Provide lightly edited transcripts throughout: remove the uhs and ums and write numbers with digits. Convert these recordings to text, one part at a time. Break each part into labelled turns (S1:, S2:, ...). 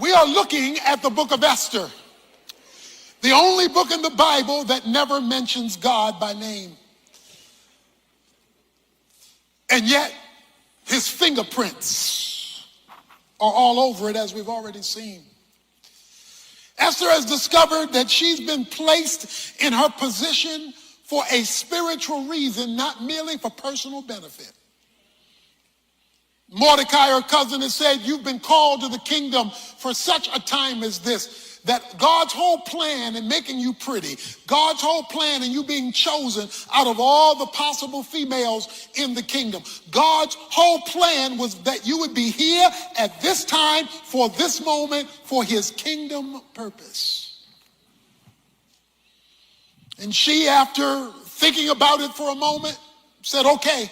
S1: We are looking at the book of Esther, the only book in the Bible that never mentions God by name. And yet, his fingerprints are all over it, as we've already seen. Esther has discovered that she's been placed in her position for a spiritual reason, not merely for personal benefit. Mordecai, her cousin, has said, you've been called to the kingdom for such a time as this, that God's whole plan in making you pretty, God's whole plan in you being chosen out of all the possible females in the kingdom, God's whole plan was that you would be here at this time, for this moment, for his kingdom purpose. And she, after thinking about it for a moment, said, okay,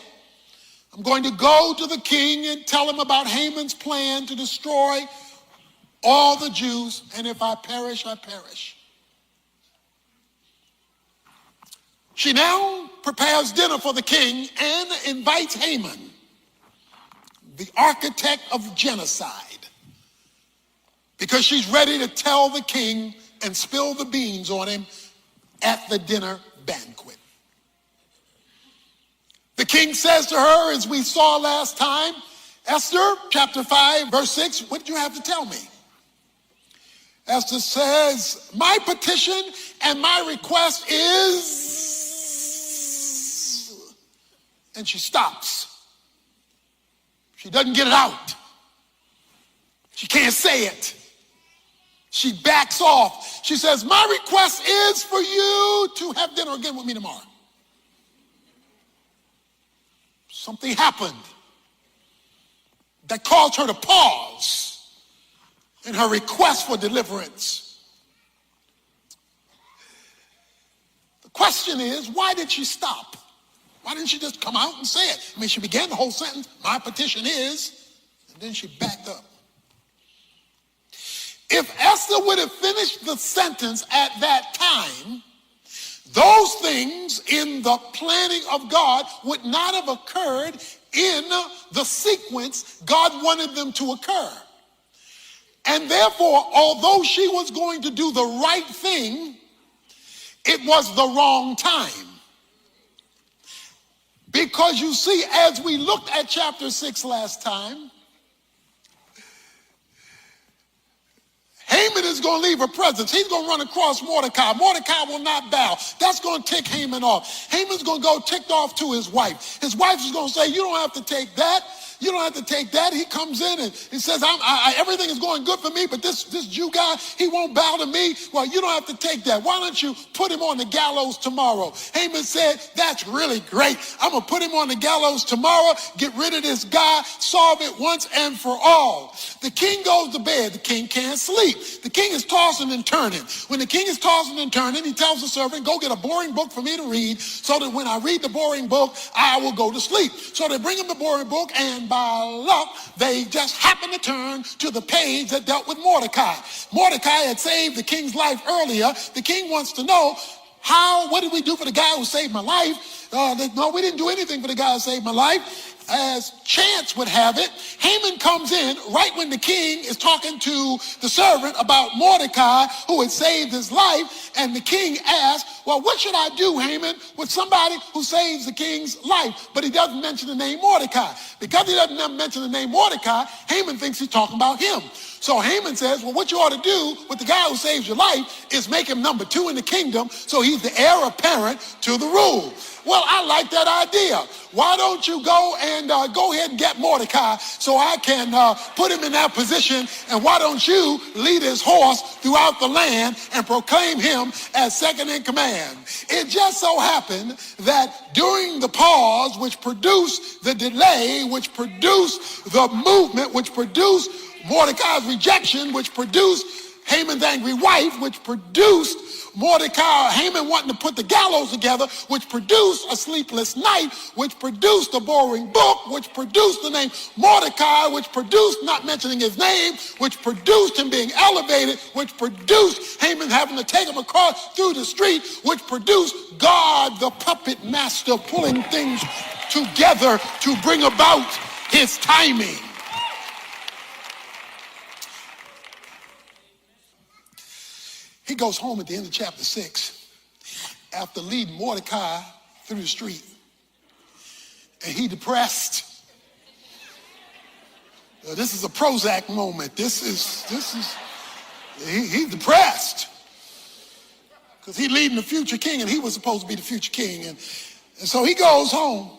S1: I'm going to go to the king and tell him about Haman's plan to destroy all the Jews, and if I perish, I perish. She now prepares dinner for the king and invites Haman, the architect of genocide, because she's ready to tell the king and spill the beans on him at the dinner banquet. The king says to her, as we saw last time, Esther, chapter 5, verse 6, what did you have to tell me? Esther says, my petition and my request is, and she stops. She doesn't get it out. She can't say it. She backs off. She says, my request is for you to have dinner again with me tomorrow. Something happened that caused her to pause in her request for deliverance. The question is, why did she stop? Why didn't she just come out and say it? I mean, she began the whole sentence, my petition is, and then she backed up. If Esther would have finished the sentence at that time, those things in the planning of God would not have occurred in the sequence God wanted them to occur. And therefore, although she was going to do the right thing, it was the wrong time. Because you see, as we looked at chapter 6 last time, Haman is going to leave her presence. He's going to run across Mordecai. Mordecai will not bow. That's going to tick Haman off. Haman's going to go ticked off to his wife. His wife is going to say, you don't have to take that. You don't have to take that. He comes in and he says, everything is going good for me, but this Jew guy, he won't bow to me. Well, you don't have to take that. Why don't you put him on the gallows tomorrow? Haman said, that's really great. I'm going to put him on the gallows tomorrow, get rid of this guy, solve it once and for all. The king goes to bed. The king can't sleep. The king is tossing and turning. When the king is tossing and turning, he tells the servant, go get a boring book for me to read so that when I read the boring book, I will go to sleep. So they bring him the boring book, and by luck, they just happened to turn to the page that dealt with Mordecai. Mordecai had saved the king's life earlier. The king wants to know, what did we do for the guy who saved my life? No, we didn't do anything for the guy who saved my life. As chance would have it, Haman comes in right when the king is talking to the servant about Mordecai who had saved his life, and the king asks, well, what should I do, Haman, with somebody who saves the king's life? But he doesn't mention the name Mordecai. Because he doesn't mention the name Mordecai, Haman thinks he's talking about him. So Haman says, well, what you ought to do with the guy who saves your life is make him number 2 in the kingdom, so he's the heir apparent to the rule. Well, I like that idea. Why don't you go and go ahead and get Mordecai so I can put him in that position, and why don't you lead his horse throughout the land and proclaim him as second in command? It just so happened that during the pause, which produced the delay, which produced the movement, which produced Mordecai's rejection, which produced Haman's angry wife, which produced Haman wanting to put the gallows together, which produced a sleepless night, which produced a boring book, which produced the name Mordecai, which produced not mentioning his name, which produced him being elevated, which produced Haman having to take him across through the street, which produced God, the puppet master, pulling things together to bring about his timing. He goes home at the end of chapter 6 after leading Mordecai through the street. And he depressed. This is a Prozac moment. He's depressed. Because he's leading the future king, and he was supposed to be the future king. And so he goes home.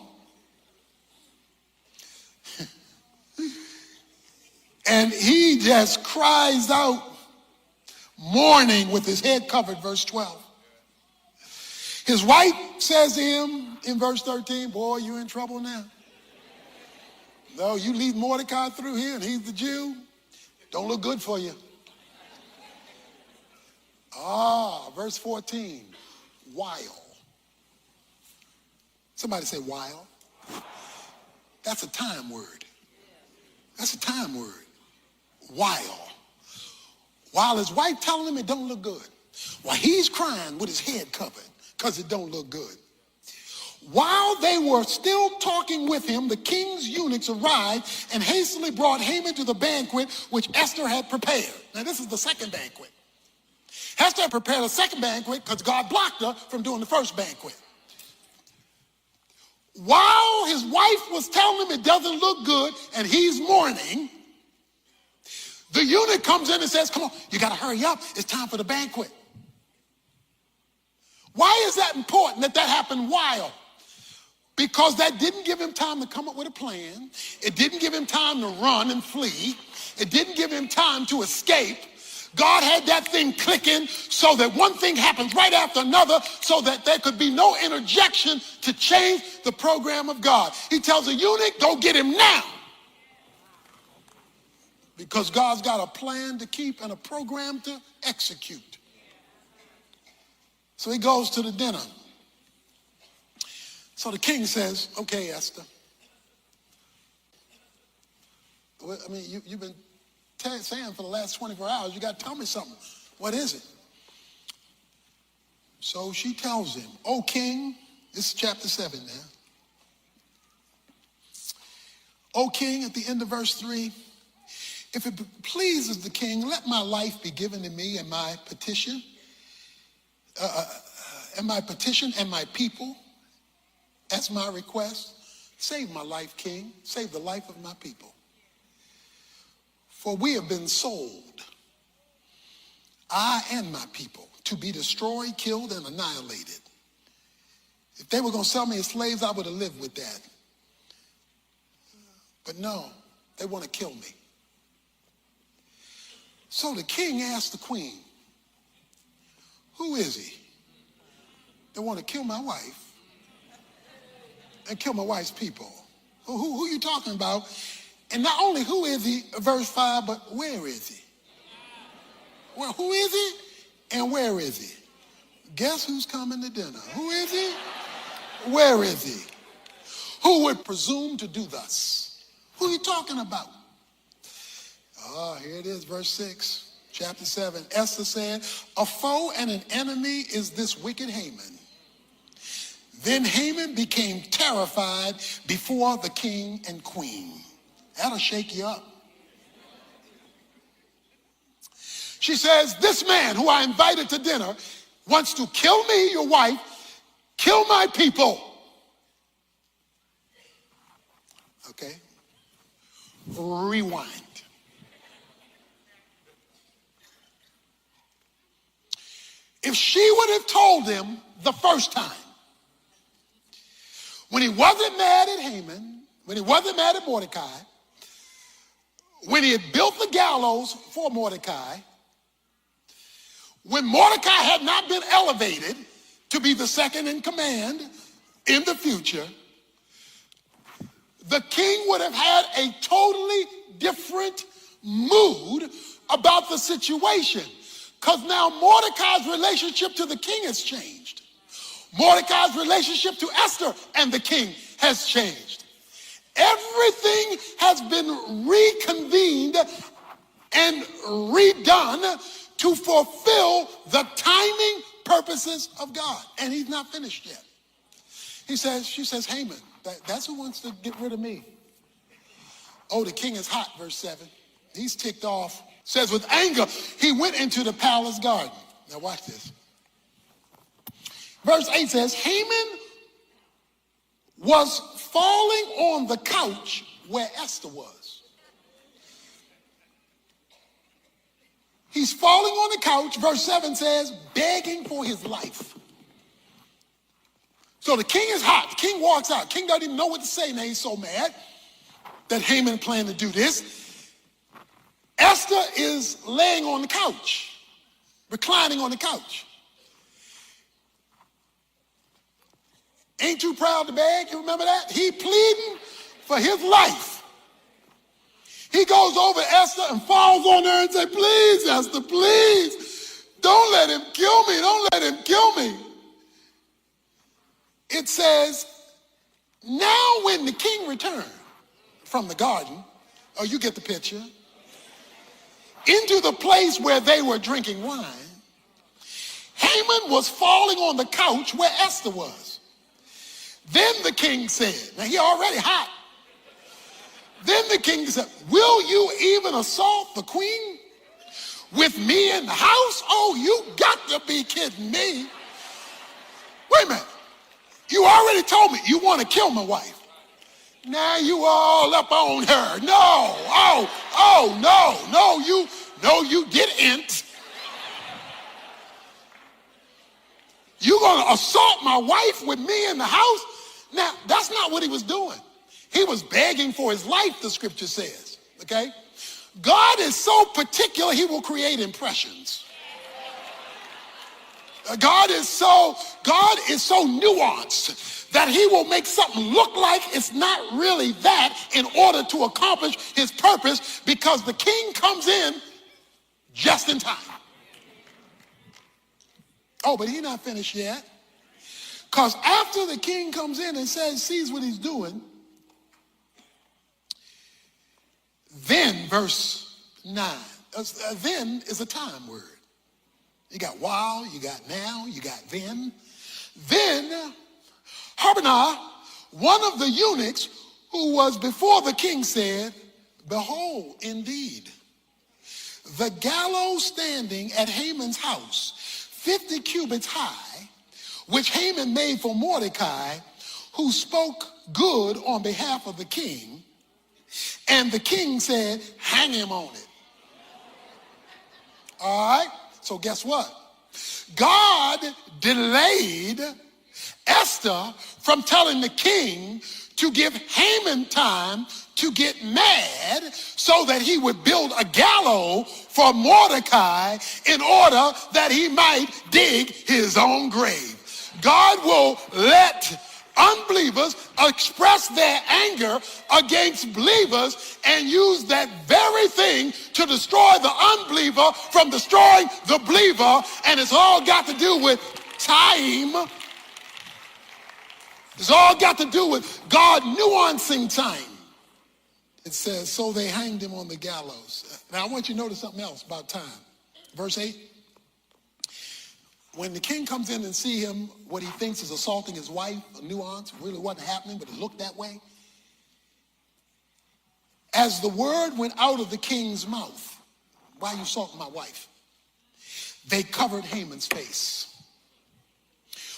S1: And he just cries out, mourning with his head covered, verse 12. His wife says to him in verse 13, boy, you're in trouble now. No, you lead Mordecai through here, and he's the Jew. Don't look good for you. Verse 14, while. Somebody say while. That's a time word. That's a time word. While. While his wife telling him it don't look good. While he's crying with his head covered because it don't look good. While they were still talking with him, the king's eunuchs arrived and hastily brought Haman to the banquet which Esther had prepared. Now this is the second banquet. Esther had prepared a second banquet because God blocked her from doing the first banquet. While his wife was telling him it doesn't look good and he's mourning, the eunuch comes in and says, come on, you got to hurry up. It's time for the banquet. Why is that important that happened while? Because that didn't give him time to come up with a plan. It didn't give him time to run and flee. It didn't give him time to escape. God had that thing clicking so that one thing happens right after another so that there could be no interjection to change the program of God. He tells the eunuch, go get him now. Because God's got a plan to keep and a program to execute. So he goes to the dinner. So the king says, okay, Esther. I mean, you've been saying for the last 24 hours, you got to tell me something. What is it? So she tells him, O king, this is chapter 7 now. O king, at the end of verse 3, if it pleases the king, let my life be given to me and my petition, and my people, as my request. Save my life, king. Save the life of my people. For we have been sold, I and my people, to be destroyed, killed, and annihilated. If they were going to sell me as slaves, I would have lived with that. But no, they want to kill me. So the king asked the queen, who is he? They want to kill my wife and kill my wife's people. Who are you talking about? And not only who is he, verse 5, but where is he? Well, who is he and where is he? Guess who's coming to dinner? Who is he? Where is he? Who would presume to do thus? Who are you talking about? Here it is, verse 6, chapter 7. Esther said, a foe and an enemy is this wicked Haman. Then Haman became terrified before the king and queen. That'll shake you up. She says, this man who I invited to dinner wants to kill me, your wife, kill my people. Okay? Rewind. If she would have told him the first time, when he wasn't mad at Haman, when he wasn't mad at Mordecai, when he had built the gallows for Mordecai, when Mordecai had not been elevated to be the second in command in the future, the king would have had a totally different mood about the situation. Because now Mordecai's relationship to the king has changed. Mordecai's relationship to Esther and the king has changed. Everything has been reconvened and redone to fulfill the timing purposes of God. And he's not finished yet. She says, Haman, that's who wants to get rid of me. Oh, the king is hot, verse 7. He's ticked off. Says with anger, he went into the palace garden. Now watch this. Verse 8 says, Haman was falling on the couch where Esther was. He's falling on the couch, verse 7 says, begging for his life. So the king is hot. The king walks out. The king doesn't even know what to say. Now he's so mad that Haman planned to do this. Esther is laying on the couch, reclining on the couch. Ain't too proud to beg, you remember that? He pleading for his life. He goes over Esther and falls on her and says, please, Esther, please, don't let him kill me, don't let him kill me. It says, now when the king returned from the garden, oh, you get the picture, into the place where they were drinking wine, Haman was falling on the couch where Esther was. Then the king said, now he already hot. Then the king said, will you even assault the queen with me in the house? Oh, you got to be kidding me. Wait a minute. You already told me you want to kill my wife. Now you all up on her. No, no, you didn't. You gonna assault my wife with me in the house? Now, that's not what he was doing. He was begging for his life, the scripture says, okay? God is so particular, he will create impressions. God is so nuanced that he will make something look like it's not really that in order to accomplish his purpose, because the king comes in just in time. Oh, but he's not finished yet. Because after the king comes in and sees what he's doing, then, verse 9, then is a time word. You got while, you got now, you got then. Then, Harbonah, one of the eunuchs who was before the king, said, behold, indeed, the gallows standing at Haman's house, 50 cubits high, which Haman made for Mordecai, who spoke good on behalf of the king. And the king said, hang him on it. All right, so guess what? God delayed Esther from telling the king to give Haman time to get mad so that he would build a gallows for Mordecai in order that he might dig his own grave. God will let unbelievers express their anger against believers and use that very thing to destroy the unbeliever from destroying the believer, and it's all got to do with time. It's all got to do with God nuancing time. It says, so they hanged him on the gallows. Now I want you to notice something else about time. Verse 8. When the king comes in and see him, what he thinks is assaulting his wife, a nuance, really wasn't happening, but it looked that way. As the word went out of the king's mouth, why are you assaulting my wife? They covered Haman's face.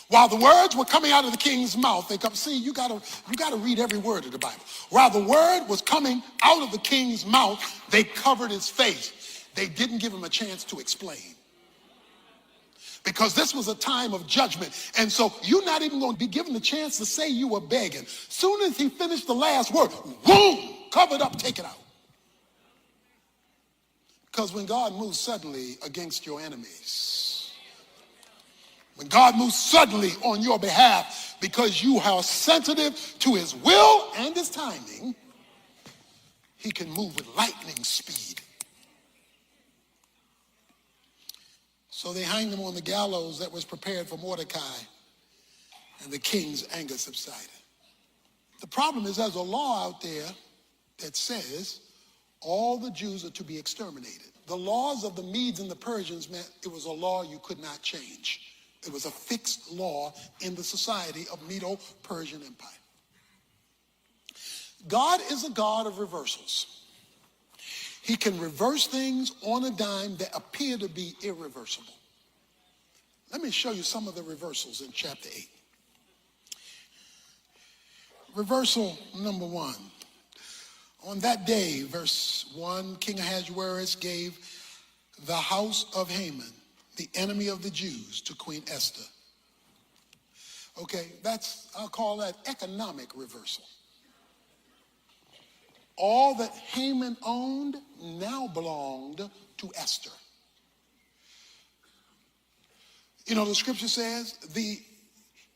S1: While the words were coming out of the king's mouth, they come, see, you gotta read every word of the Bible. While the word was coming out of the king's mouth, they covered his face. They didn't give him a chance to explain. Because this was a time of judgment. And so you're not even going to be given the chance to say you were begging. Soon as he finished the last word, boom, cover it up, take it out. Because when God moves suddenly against your enemies, when God moves suddenly on your behalf because you are sensitive to his will and his timing, he can move with lightning speed. So they hanged him on the gallows that was prepared for Mordecai, and the king's anger subsided. The problem is there's a law out there that says all the Jews are to be exterminated. The laws of the Medes and the Persians meant it was a law you could not change. It was a fixed law in the society of Medo-Persian Empire. God is a God of reversals. He can reverse things on a dime that appear to be irreversible. Let me show you some of the reversals in chapter 8. Reversal number 1. On that day, verse 1, King Ahasuerus gave the house of Haman, the enemy of the Jews, to Queen Esther. Okay, I'll call that economic reversal. All that Haman owned now belonged to Esther. You know, the scripture says, the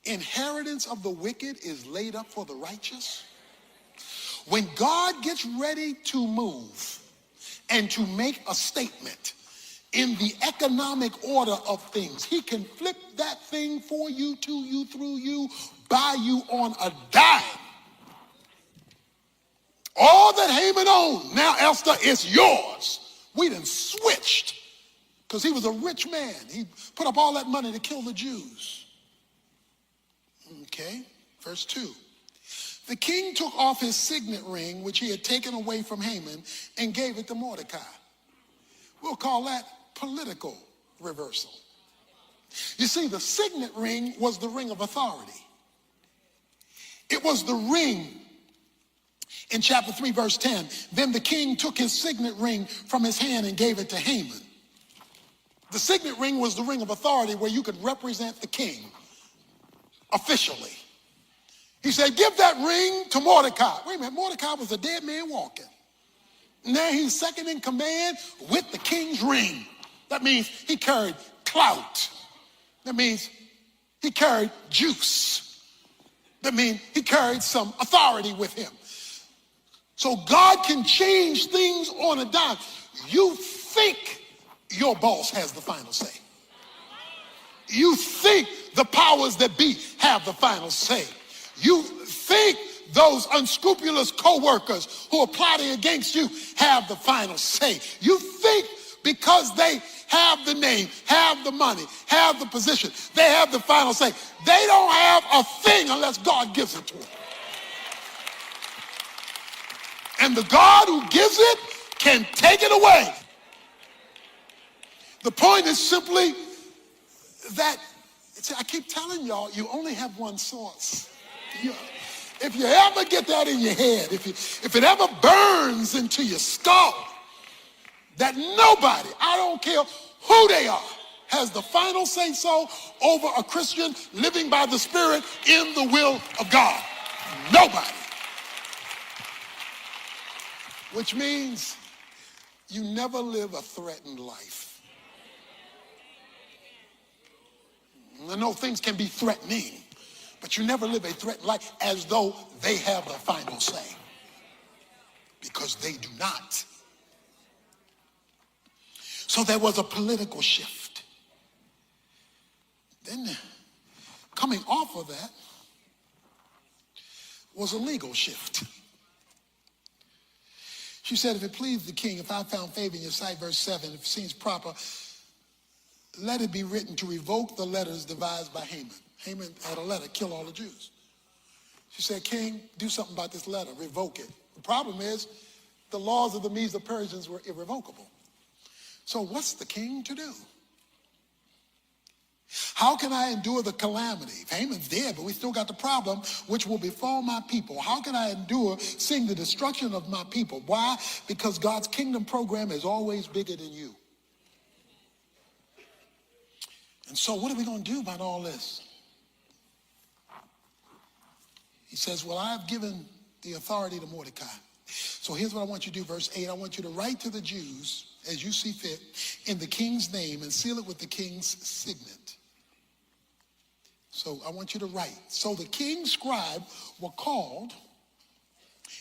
S1: inheritance of the wicked is laid up for the righteous. When God gets ready to move and to make a statement in the economic order of things, he can flip that thing for you, to you, through you, by you on a dime. All that Haman owned, now Esther, is yours. We done switched because he was a rich man. He put up all that money to kill the Jews. Okay, verse 2. The king took off his signet ring, which he had taken away from Haman, and gave it to Mordecai. We'll call that political reversal. You see, the signet ring was the ring of authority. It was the ring in chapter 3, verse 10. Then the king took his signet ring from his hand and gave it to Haman. The signet ring was the ring of authority where you could represent the king officially. He said, give that ring to Mordecai. Wait a minute, Mordecai was a dead man walking. Now he's second in command with the king's ring. That means he carried clout. That means he carried juice. That means he carried some authority with him. So God can change things on a dime. You think your boss has the final say. You think the powers that be have the final say. You think those unscrupulous co-workers who are plotting against you have the final say. You think because they have the name, have the money, have the position, they have the final say. They don't have a thing unless God gives it to them. And the God who gives it can take it away. The point is simply that, I keep telling y'all, you only have one source. If you ever get that in your head, if it ever burns into your skull, that nobody, I don't care who they are, has the final say so over a Christian living by the Spirit in the will of God. Nobody. Which means you never live a threatened life. I know things can be threatening, but you never live a threatened life as though they have the final say. Because they do not. So there was a political shift. Then coming off of that was a legal shift. She said, if it please the king, if I found favor in your sight, verse 7, if it seems proper, let it be written to revoke the letters devised by Haman. Haman had a letter, kill all the Jews. She said, king, do something about this letter, revoke it. The problem is the laws of the Medes and Persians were irrevocable. So what's the king to do? How can I endure the calamity? Haman's dead, but we still got the problem which will befall my people. How can I endure seeing the destruction of my people? Why? Because God's kingdom program is always bigger than you. And so what are we going to do about all this? He says, well, I have given the authority to Mordecai. So here's what I want you to do, verse 8. I want you to write to the Jews as you see fit in the king's name and seal it with the king's signet. So I want you to write. So the king's scribe were called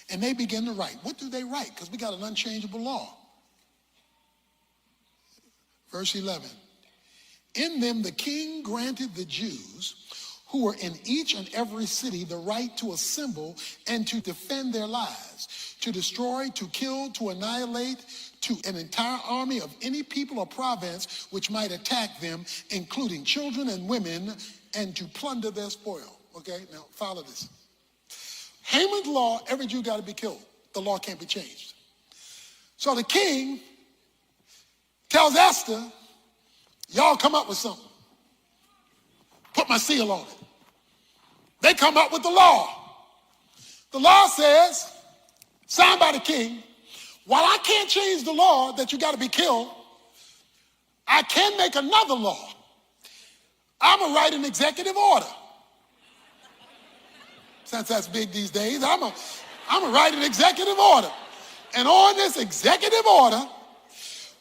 S1: and they began to write. What do they write? Because we got an unchangeable law. Verse 11. In them the king granted the Jews who were in each and every city the right to assemble and to defend their lives, to destroy, to kill, to annihilate, to an entire army of any people or province which might attack them, including children and women, and to plunder their spoil. Okay, now follow this. Haman's law, every Jew got to be killed. The law can't be changed. So the king tells Esther, y'all come up with something. my seal on it. They come up with the law. The law says, signed by the king, while I can't change the law that you got to be killed, I can make another law. I'm going to write an executive order. Since that's big these days, I'm going to write an executive order. And on this executive order,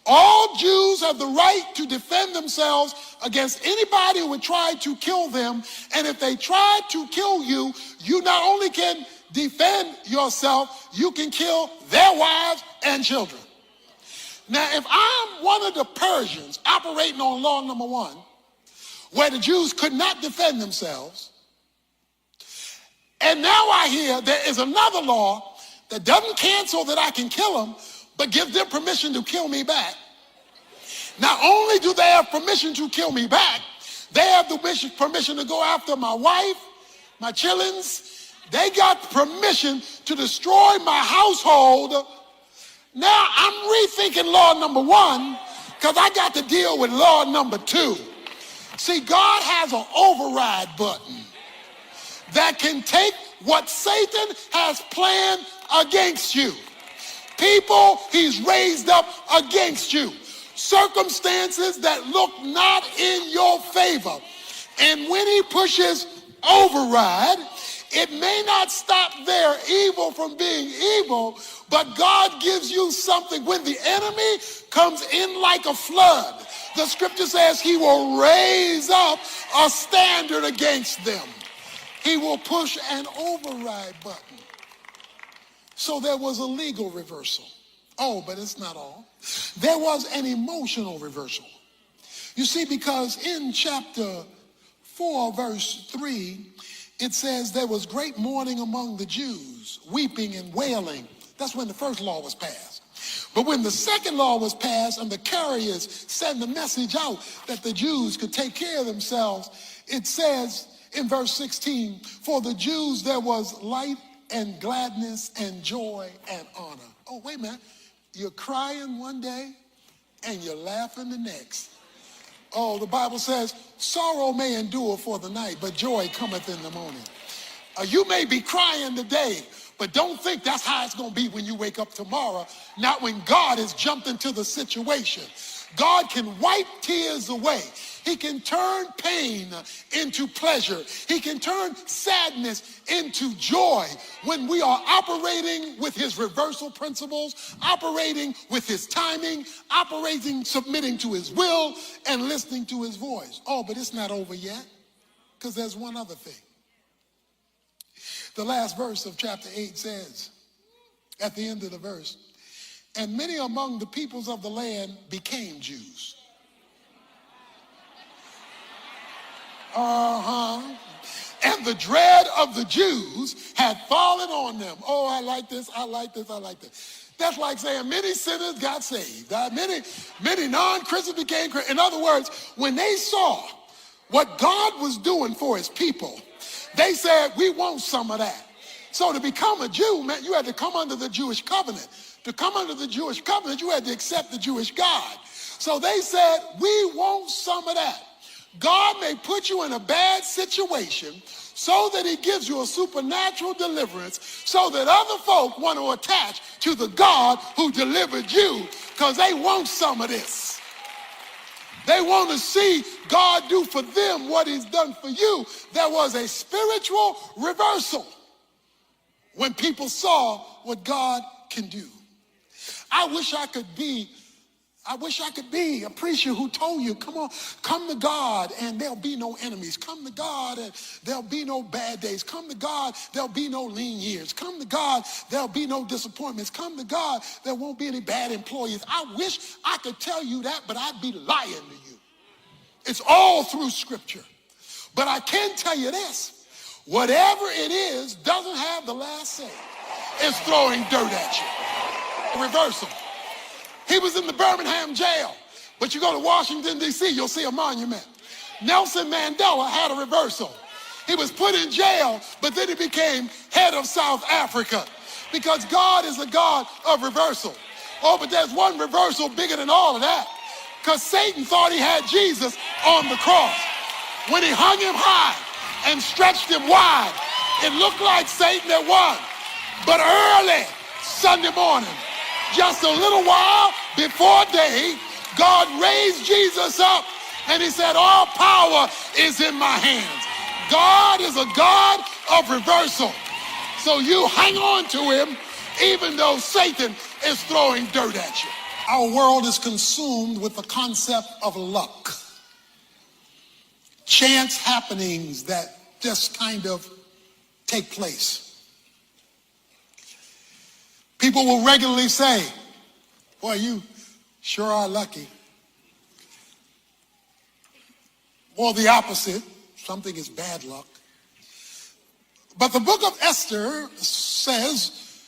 S1: all Jews have the right to defend themselves against anybody who would try to kill them. And if they try to kill you, you not only can defend yourself, you can kill their wives and children. Now, if I'm one of the Persians operating on law number 1, where the Jews could not defend themselves, and now I hear there is another law that doesn't cancel that I can kill them, but gives them permission to kill me back. Not only do they have permission to kill me back, they have the permission to go after my wife, my childrens. They got permission to destroy my household. Now I'm rethinking law number 1 because I got to deal with law number 2. See, God has an override button that can take what Satan has planned against you. People he's raised up against you. Circumstances that look not in your favor. And when he pushes override, it may not stop their evil from being evil, but God gives you something. When the enemy comes in like a flood, the scripture says he will raise up a standard against them. He will push an override button. So there was a legal reversal. Oh, but it's not all. There was an emotional reversal. You see, because in chapter 4, verse 3, it says there was great mourning among the Jews, weeping and wailing. That's when the first law was passed. But when the second law was passed and the carriers sent the message out that the Jews could take care of themselves, it says in verse 16, for the Jews there was light and gladness and joy and honor. Oh, wait a minute. You're crying one day and you're laughing the next. Oh, the Bible says, sorrow may endure for the night, but joy cometh in the morning. You may be crying today, but don't think that's how it's going to be when you wake up tomorrow. Not when God has jumped into the situation. God can wipe tears away. He can turn pain into pleasure. He can turn sadness into joy when we are operating with his reversal principles, operating with his timing, operating, submitting to his will, and listening to his voice. Oh, but it's not over yet, because there's one other thing. The last verse of chapter 8 says, at the end of the verse, and many among the peoples of the land became Jews. And the dread of the Jews had fallen on them. Oh, I like this, I like this, I like this. That's like saying many sinners got saved. Many non-Christians became Christians. In other words, when they saw what God was doing for his people, they said, we want some of that. So to become a Jew meant you had to come under the Jewish covenant. To come under the Jewish covenant, you had to accept the Jewish God. So they said, we want some of that. God may put you in a bad situation so that he gives you a supernatural deliverance so that other folk want to attach to the God who delivered you because they want some of this. They want to see God do for them what he's done for you. There was a spiritual reversal when people saw what God can do. I wish I could be a preacher who told you, come on, come to God and there'll be no enemies. Come to God and there'll be no bad days. Come to God, there'll be no lean years. Come to God, there'll be no disappointments. Come to God, there won't be any bad employees. I wish I could tell you that, but I'd be lying to you. It's all through scripture. But I can tell you this, whatever it is doesn't have the last say. It's throwing dirt at you. Reversal. He was in the Birmingham jail, but you go to Washington, D.C., you'll see a monument. Nelson Mandela had a reversal. He was put in jail, but then he became head of South Africa because God is a God of reversal. Oh, but there's one reversal bigger than all of that because Satan thought he had Jesus on the cross. When he hung him high and stretched him wide, it looked like Satan had won. But early Sunday morning, just a little while before day, God raised Jesus up and he said, all power is in my hands. God is a God of reversal. So you hang on to him even though Satan is throwing dirt at you. Our world is consumed with the concept of luck. Chance happenings that just kind of take place. People will regularly say, boy, you sure are lucky. Or the opposite, something is bad luck. But the book of Esther says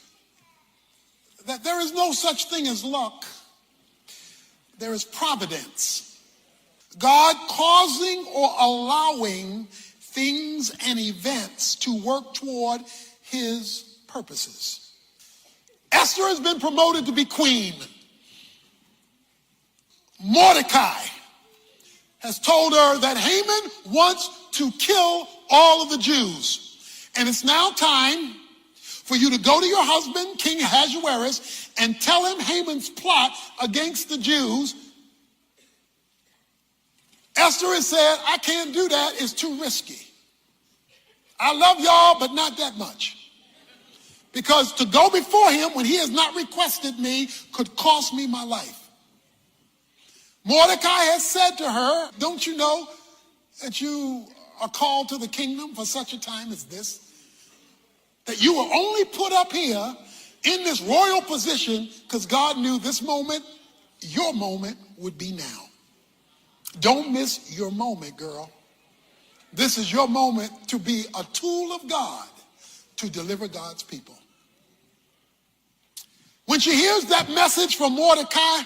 S1: that there is no such thing as luck. There is providence. God causing or allowing things and events to work toward his purposes. Esther has been promoted to be queen. Mordecai has told her that Haman wants to kill all of the Jews. And it's now time for you to go to your husband, King Ahasuerus, and tell him Haman's plot against the Jews. Esther has said, I can't do that. It's too risky. I love y'all, but not that much. Because to go before him when he has not requested me could cost me my life. Mordecai has said to her, don't you know that you are called to the kingdom for such a time as this? That you were only put up here in this royal position because God knew this moment, your moment would be now. Don't miss your moment, girl. This is your moment to be a tool of God to deliver God's people. When she hears that message from Mordecai,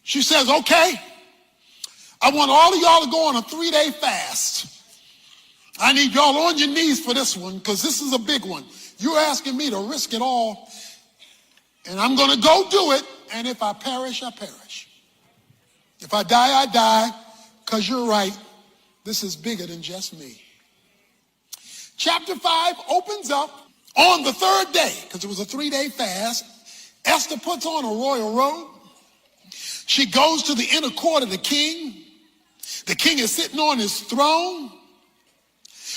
S1: she says, okay, I want all of y'all to go on a 3-day fast. I need y'all on your knees for this one because this is a big one. You're asking me to risk it all, and I'm going to go do it, and if I perish, I perish. If I die, I die, because you're right. This is bigger than just me. Chapter 5 opens up on the 3rd day, because it was a 3-day fast. Esther puts on a royal robe. She goes to the inner court of the king. The king is sitting on his throne.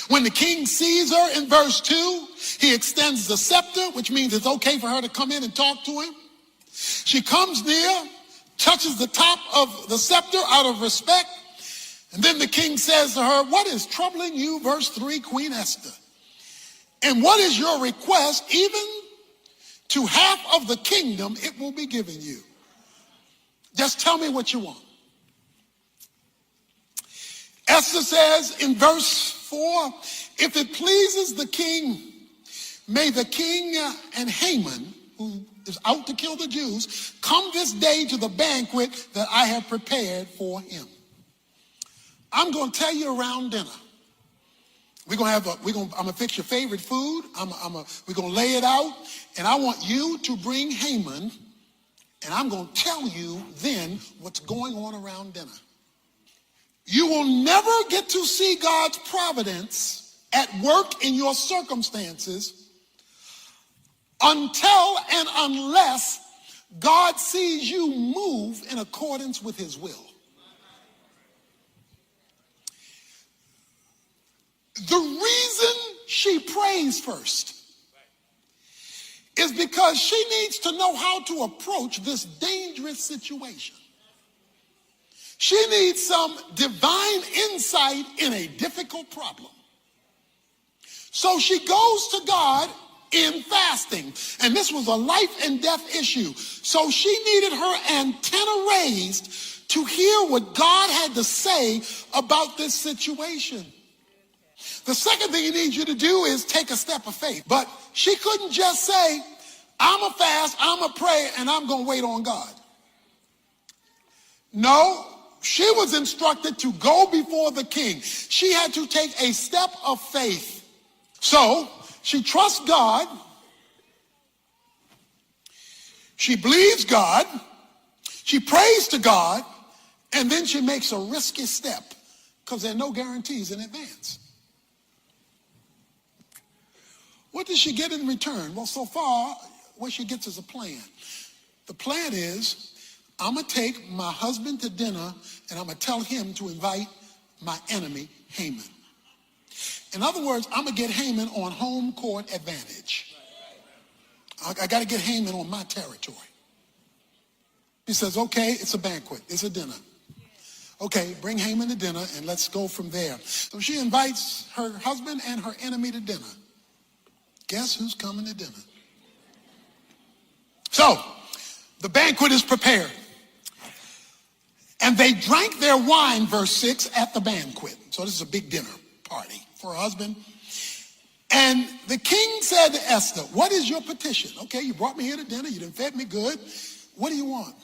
S1: When the king sees her in verse 2, he extends the scepter, which means it's okay for her to come in and talk to him. She comes near, touches the top of the scepter out of respect. And then the king says to her, what is troubling you, verse 3, Queen Esther? And what is your request? Even to half of the kingdom, it will be given you. Just tell me what you want. Esther says in verse 4, if it pleases the king, may the king and Haman, who is out to kill the Jews, come this day to the banquet that I have prepared for him. I'm going to tell you around dinner. I'm going to fix your favorite food. We're going to lay it out. And I want you to bring Haman. And I'm going to tell you then what's going on around dinner. You will never get to see God's providence at work in your circumstances until and unless God sees you move in accordance with his will. The reason she prays first is because she needs to know how to approach this dangerous situation. She needs some divine insight in a difficult problem. So she goes to God in fasting. And this was a life and death issue. So she needed her antenna raised to hear what God had to say about this situation. The second thing he needs you to do is take a step of faith. But she couldn't just say, I'm a fast, I'm a pray, and I'm going to wait on God. No, she was instructed to go before the king. She had to take a step of faith. So she trusts God. She believes God. She prays to God. And then she makes a risky step because there are no guarantees in advance. What does she get in return? Well, so far, what she gets is a plan. The plan is, I'm going to take my husband to dinner and I'm going to tell him to invite my enemy, Haman. In other words, I'm going to get Haman on home court advantage. I got to get Haman on my territory. He says, okay, it's a banquet. It's a dinner. Okay, bring Haman to dinner and let's go from there. So she invites her husband and her enemy to dinner. Guess who's coming to dinner? So, the banquet is prepared. And they drank their wine, verse 6, at the banquet. So this is a big dinner party for her husband. And the king said to Esther, what is your petition? Okay, you brought me here to dinner. You done fed me good. What do you want?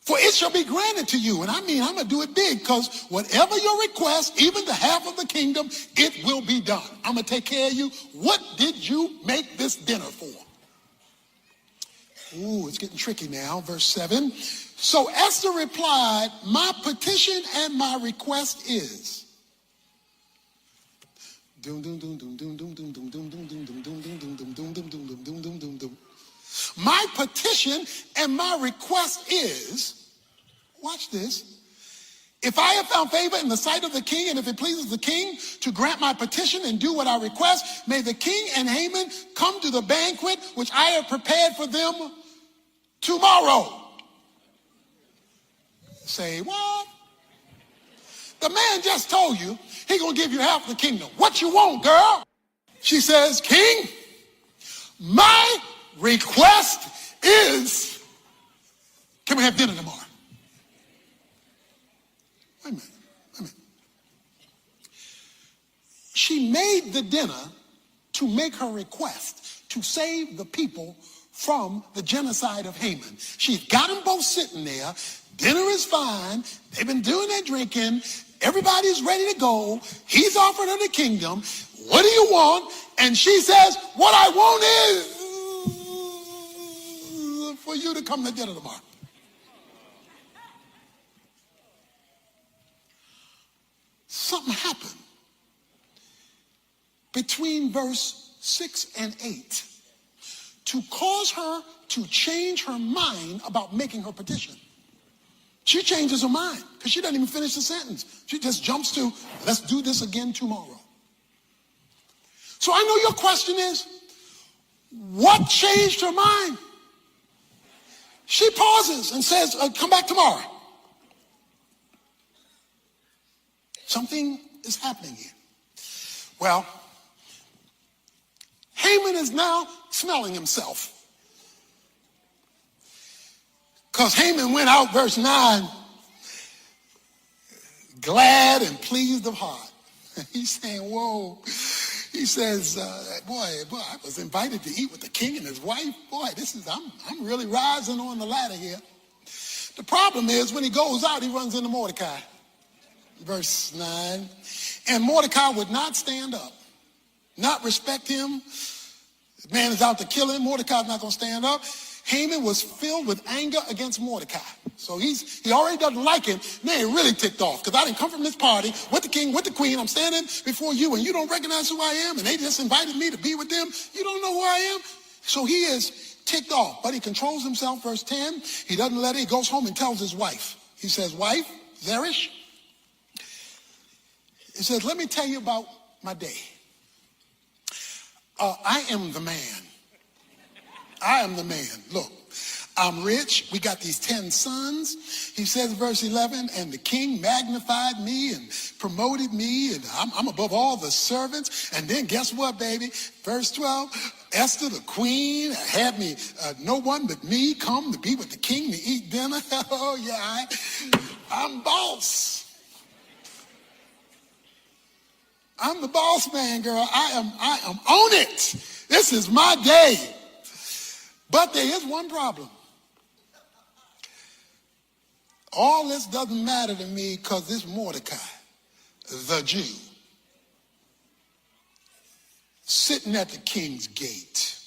S1: For it shall be granted to you. And I mean, I'm going to do it big, because whatever your request, even the half of the kingdom, it will be done. I'm going to take care of you. What did you make this dinner for? Ooh, it's getting tricky now. Verse 7. So Esther replied, my petition and my request is. My petition and my request is, watch this, if I have found favor in the sight of the king, and if it pleases the king to grant my petition and do what I request, may the king and Haman come to the banquet which I have prepared for them tomorrow. Say what? The man just told you he gonna give you half the kingdom. What you want, girl? She says, king, my request is, can we have dinner tomorrow? Wait a minute. She made the dinner to make her request to save the people from the genocide of Haman. She's got them both sitting there. Dinner is fine. They've been doing their drinking. Everybody's ready to go. He's offered her the kingdom. What do you want? And she says, what I want is for you to come to dinner tomorrow. Something happened between verse 6 and 8 to cause her to change her mind about making her petition. She changes her mind because she doesn't even finish the sentence. She just jumps to, let's do this again tomorrow. So I know your question is, what changed her mind? She pauses and says, come back tomorrow. Something is happening here. Well, Haman is now smelling himself. Because Haman went out, verse 9, glad and pleased of heart. He's saying, whoa. He says, boy, I was invited to eat with the king and his wife. Boy, I'm really rising on the ladder here. The problem is when he goes out, he runs into Mordecai. Verse 9. And Mordecai would not stand up, not respect him. The man is out to kill him. Mordecai's not going to stand up. Haman was filled with anger against Mordecai. So he already doesn't like him. Man, he really ticked off because I didn't come from this party with the king, with the queen. I'm standing before you and you don't recognize who I am, and they just invited me to be with them. You don't know who I am? So he is ticked off, but he controls himself. Verse 10, he doesn't let it. He goes home and tells his wife. He says, wife, Zeresh, he says, let me tell you about my day. I am the man. I am the man. Look, I'm rich. We got these 10 sons. He says, verse 11, and the king magnified me and promoted me, and I'm above all the servants. And then guess what, baby? Verse 12, Esther, the queen, had me, no one but me come to be with the king to eat dinner. Oh, yeah, I'm boss. I'm the boss man, girl. I am on it. This is my day. But there is one problem. All this doesn't matter to me because this Mordecai, the Jew, sitting at the king's gate.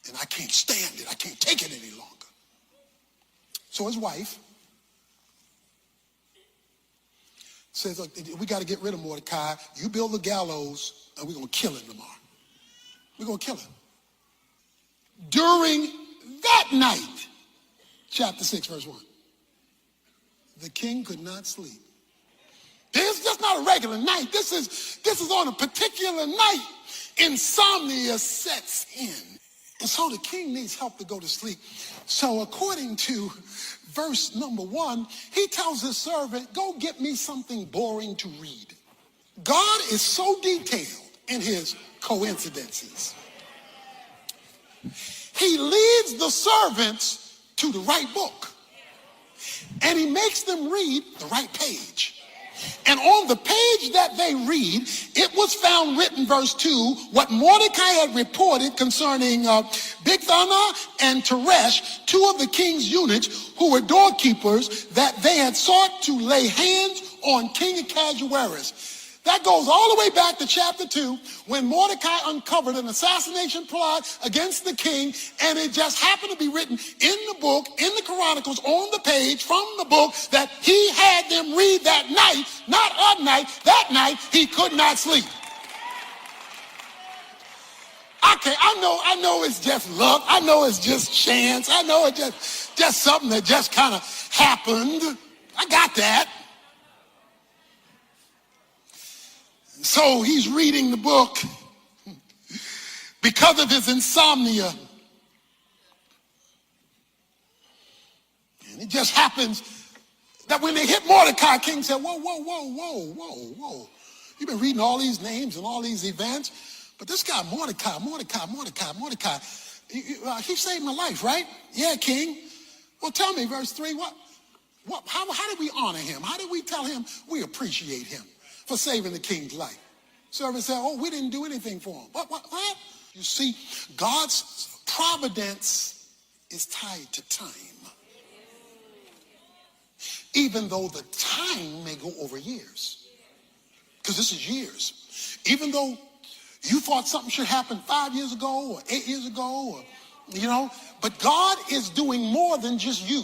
S1: And I can't stand it. I can't take it any longer. So his wife Says, look, we got to get rid of Mordecai. You build the gallows, and we're going to kill him tomorrow. We're going to kill him. During that night, chapter 6, verse 1, the king could not sleep. It's just not a regular night. This is on a particular night. Insomnia sets in. And so the king needs help to go to sleep. So according to verse number 1, he tells his servant, go get me something boring to read. God is so detailed in his coincidences. He leads the servants to the right book. And he makes them read the right page. And on the page that they read, it was found written, verse 2, what Mordecai had reported concerning Bigthana and Teresh, two of the king's eunuchs who were doorkeepers, that they had sought to lay hands on King Ahasuerus. That goes all the way back to chapter 2 when Mordecai uncovered an assassination plot against the king, and it just happened to be written in the book, in the Chronicles, on the page from the book that he had them read that night, not a night, that night he could not sleep. Okay, I know it's just luck. I know it's just chance. I know it's just something that just kind of happened. I got that. So he's reading the book because of his insomnia. And it just happens that when they hit Mordecai, king said, whoa. You've been reading all these names and all these events, but this guy Mordecai, he saved my life, right? Yeah, king. Well, tell me, verse 3, how did we honor him? How did we tell him we appreciate him for saving the king's life? Servant said, we didn't do anything for him. What? You see, God's providence is tied to time. Even though the time may go over years. Because this is years. Even though you thought something should happen 5 years ago or 8 years ago, or, but God is doing more than just you.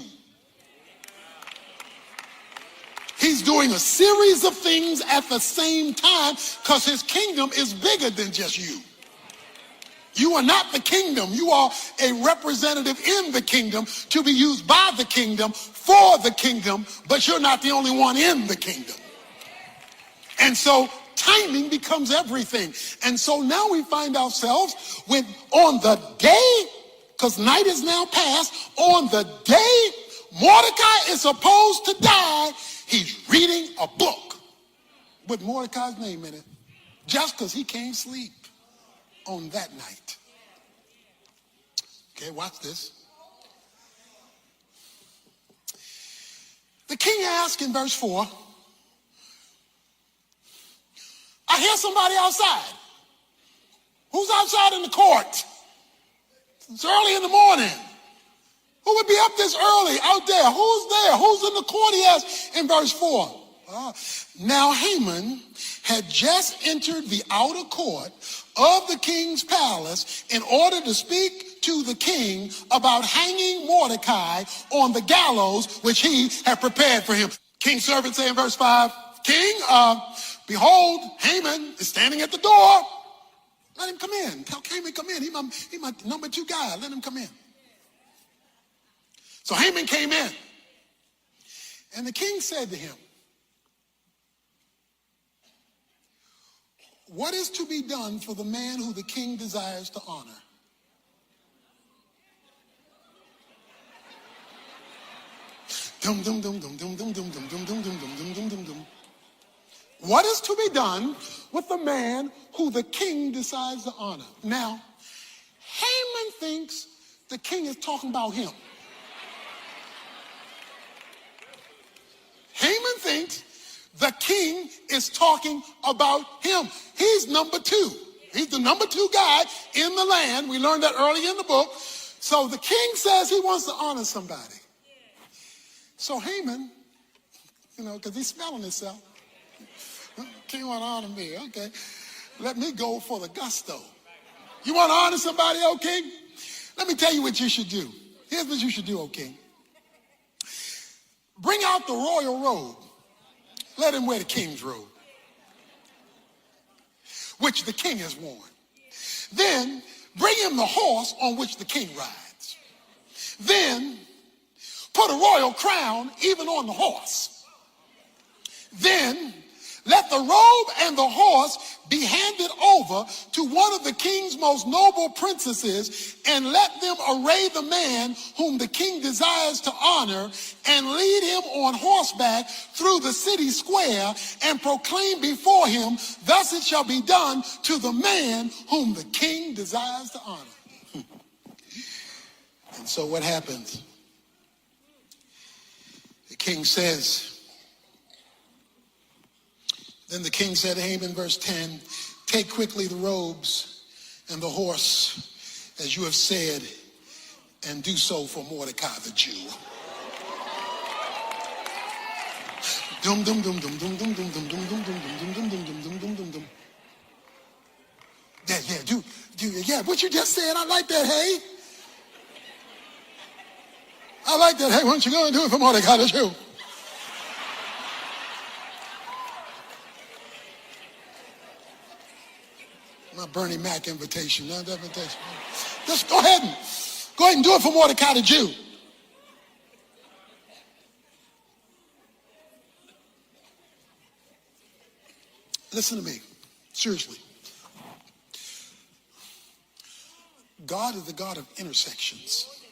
S1: He's doing a series of things at the same time because his kingdom is bigger than just you. You are not the kingdom. You are a representative in the kingdom to be used by the kingdom for the kingdom, but you're not the only one in the kingdom. And so timing becomes everything. And so now we find ourselves when on the day, because night is now past, on the day Mordecai is supposed to die, he's reading a book with Mordecai's name in it just because he can't sleep on that night. Okay, watch this. The king asked in verse 4, I hear somebody outside. Who's outside in the court? It's early in the morning. Who would be up this early out there? Who's there? Who's in the court? He asked in verse 4. Now Haman had just entered the outer court of the king's palace in order to speak to the king about hanging Mordecai on the gallows which he had prepared for him. King's servant say in verse 5, King, behold, Haman is standing at the door. Let him come in. Tell Haman come in. He's my number 2 guy. Let him come in. So Haman came in. And the king said to him, what is to be done for the man who the king desires to honor? Dum dum dum dum dum dum dum dum dum dum dum dum dum dum dum. What is to be done with the man who the king decides to honor? Now, Haman thinks the king is talking about him. Haman thinks the king is talking about him. He's number 2. He's the number 2 guy in the land. We learned that early in the book. So the king says he wants to honor somebody. So Haman, because he's smelling himself. King want to honor me. Okay. Let me go for the gusto. You want to honor somebody, O king? Let me tell you what you should do. Here's what you should do, O king. Bring out the royal robe. Let him wear the king's robe, which the king has worn. Then bring him the horse on which the king rides. Then put a royal crown even on the horse. Then let the robe and the horse be handed over to one of the king's most noble princesses, and let them array the man whom the king desires to honor, and lead him on horseback through the city square, and proclaim before him, thus it shall be done to the man whom the king desires to honor. And so what happens? The king says, then the king said to Haman, verse 10, take quickly the robes and the horse, as you have said, and do so for Mordecai the Jew. Dum dum dum dum dum dum dum dum dum dum dum dum dum dum dum dum dum dum. Yeah, what you just said, I like that, hey. I like that, hey, why don't you go and do it for Mordecai the Jew? My Bernie Mac invitation, not that invitation. Just go ahead and do it for Mordecai the Jew. Listen to me, seriously. God is the God of intersections.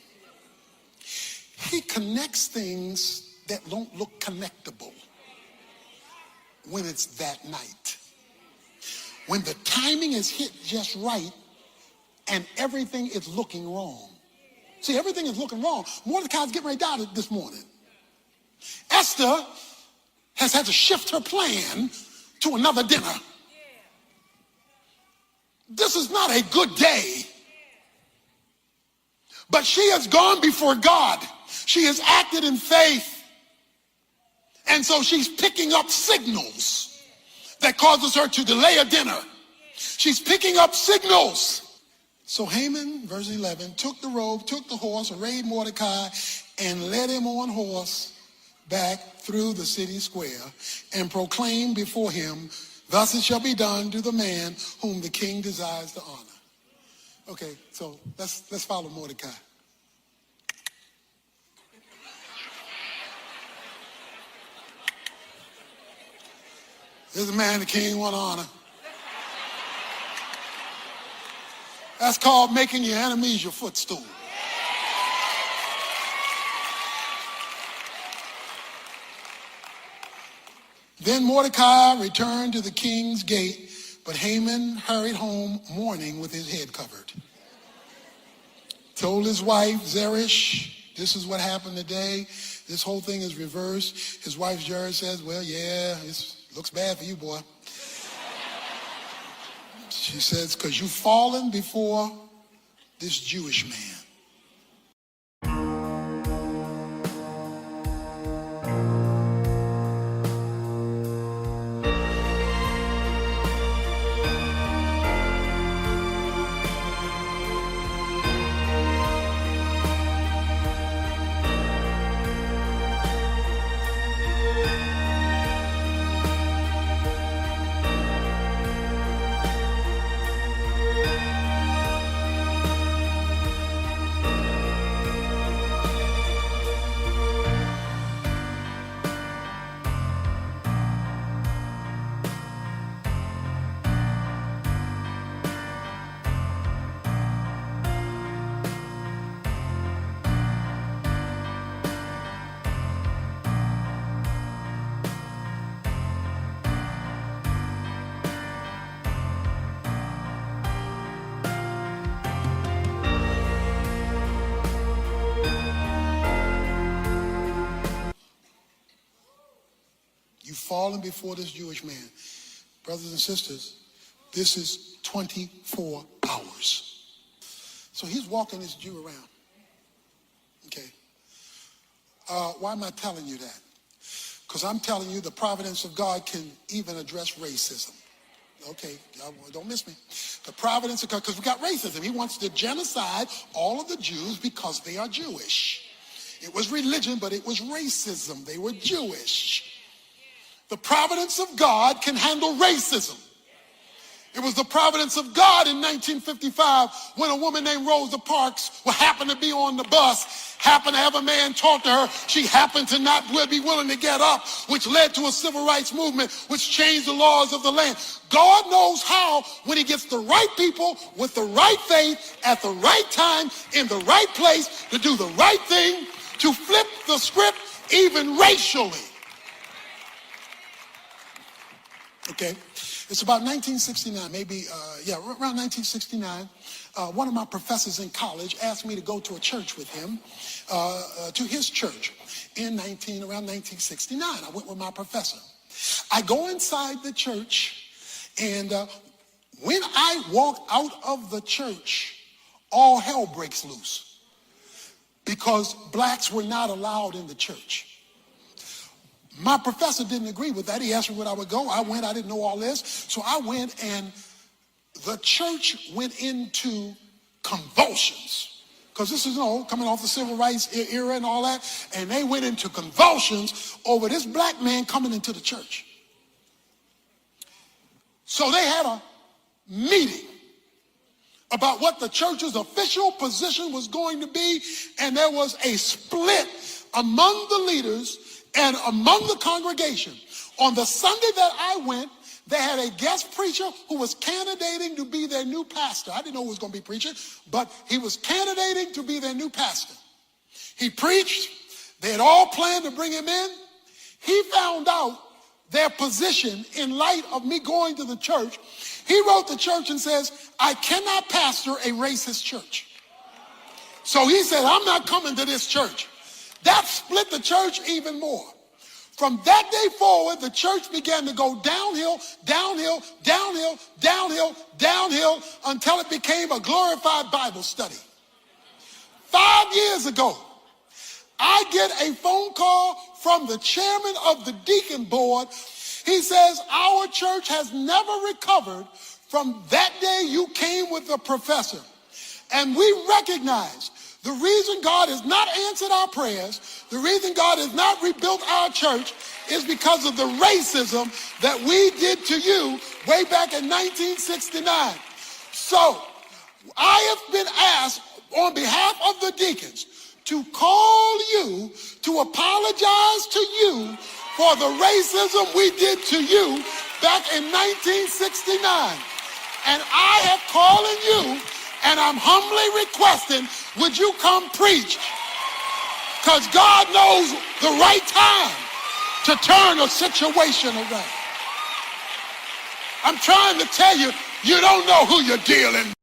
S1: He connects things that don't look connectable when it's that night. When the timing is hit just right and everything is looking wrong. See, everything is looking wrong. Mordecai's getting ready to die this morning. Esther has had to shift her plan to another dinner. This is not a good day. But she has gone before God. She has acted in faith. And so she's picking up signals that causes her to delay a dinner. She's picking up signals. So Haman, verse 11, took the robe, took the horse, arrayed Mordecai, and led him on horse back through the city square, and proclaimed before him, thus it shall be done to the man whom the king desires to honor. Okay, so let's follow Mordecai. This is the man the king want to honor. That's called making your enemies your footstool. Then Mordecai returned to the king's gate, but Haman hurried home mourning with his head covered. Told his wife Zeresh, this is what happened today. This whole thing is reversed. His wife Zeresh says, well, yeah, it looks bad for you, boy. She says, because you've fallen before this Jewish man. Fallen before this Jewish man. Brothers and sisters, this is 24 hours. So he's walking this Jew around. Okay. Why am I telling you that? Because I'm telling you the providence of God can even address racism. Okay, don't miss me. The providence of God, because we got racism. He wants to genocide all of the Jews because they are Jewish. It was religion, but it was racism. They were Jewish. The providence of God can handle racism. It was the providence of God in 1955 when a woman named Rosa Parks happened to be on the bus, happened to have a man talk to her. She happened to not be willing to get up, which led to a civil rights movement, which changed the laws of the land. God knows how, when he gets the right people with the right faith at the right time in the right place to do the right thing, to flip the script even racially. Okay. It's about 1969, around 1969. One of my professors in college asked me to go to a church with him, to his church, around 1969. I went with my professor. I go inside the church, and when I walk out of the church, all hell breaks loose because blacks were not allowed in the church. My professor didn't agree with that. He asked me when I would go. I went. I didn't know all this. So I went, and the church went into convulsions. Because this is, coming off the civil rights era and all that. And they went into convulsions over this black man coming into the church. So they had a meeting about what the church's official position was going to be. And there was a split among the leaders and among the congregation. On the Sunday that I went, they had a guest preacher who was candidating to be their new pastor. I didn't know who was going to be preaching, but he was candidating to be their new pastor. He preached. They had all planned to bring him in. He found out their position in light of me going to the church. He wrote the church and says, I cannot pastor a racist church. So he said, I'm not coming to this church. That split the church even more. From that day forward, the church began to go downhill, downhill, downhill, downhill, downhill, until it became a glorified Bible study. 5 years ago, I get a phone call from the chairman of the deacon board. He says, our church has never recovered from that day you came with the professor. And we recognize the reason God has not answered our prayers, the reason God has not rebuilt our church, is because of the racism that we did to you way back in 1969. So I have been asked on behalf of the deacons to call you to apologize to you for the racism we did to you back in 1969. And I have calling you, and I'm humbly requesting, would you come preach? Because God knows the right time to turn a situation around. I'm trying to tell you, you don't know who you're dealing with.